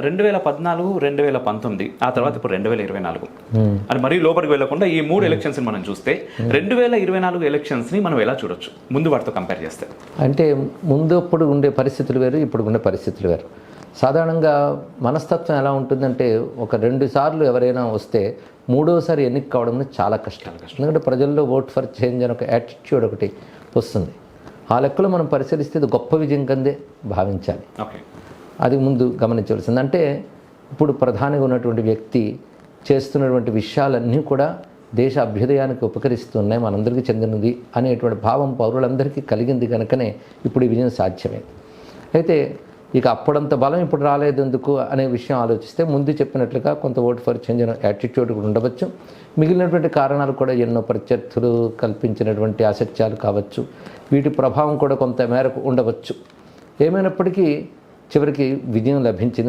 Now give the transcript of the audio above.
2014, 2019 ఆ తర్వాత ఇప్పుడు 2024 అని మరీ లోపలికి వెళ్లకుండా ఈ 3 ఎలక్షన్స్ మనం చూస్తే 2024 ఎలక్షన్స్ ని మనం ఎలా చూడొచ్చు ముందు వాటితో కంపేర్ చేస్తే? అంటే ముందు అప్పుడు ఉండే పరిస్థితులు వేరు, ఇప్పుడు ఉండే పరిస్థితులు వేరు. సాధారణంగా మనస్తత్వం ఎలా ఉంటుందంటే ఒక 2 సార్లు ఎవరైనా వస్తే మూడోసారి ఎన్నిక కావడం చాలా కష్టం. ఎందుకంటే ప్రజల్లో ఓట్ ఫర్ చేంజ్ అని ఒక యాటిట్యూడ్ ఒకటి వస్తుంది. ఆ లెక్కలో మనం పరిశీలిస్తే ఇది గొప్ప విజయం కిందే భావించాలి. అది ముందు గమనించవలసింది. అంటే ఇప్పుడు ప్రధానిగా ఉన్నటువంటి వ్యక్తి చేస్తున్నటువంటి విషయాలన్నీ కూడా దేశ అభ్యుదయానికి ఉపకరిస్తున్నాయి, మనందరికీ చెందినది అనేటువంటి భావం పౌరులందరికీ కలిగింది కనుకనే ఇప్పుడు ఈ విజయం సాధ్యమైంది. అయితే ఇక అప్పుడంత బలం ఇప్పుడు రాలేదు ఎందుకు అనే విషయం ఆలోచిస్తే ముందు చెప్పినట్లుగా కొంత ఓట్ ఫర్ చేంజ్ యాటిట్యూడ్ కూడా ఉండవచ్చు. మిగిలినటువంటి కారణాలు కూడా ఎన్నో ప్రత్యర్థులు కల్పించినటువంటి అసత్యాలు కావచ్చు, వీటి ప్రభావం కూడా కొంత మేరకు ఉండవచ్చు. ఏమైనప్పటికీ చివరికి విజయం లభించింది.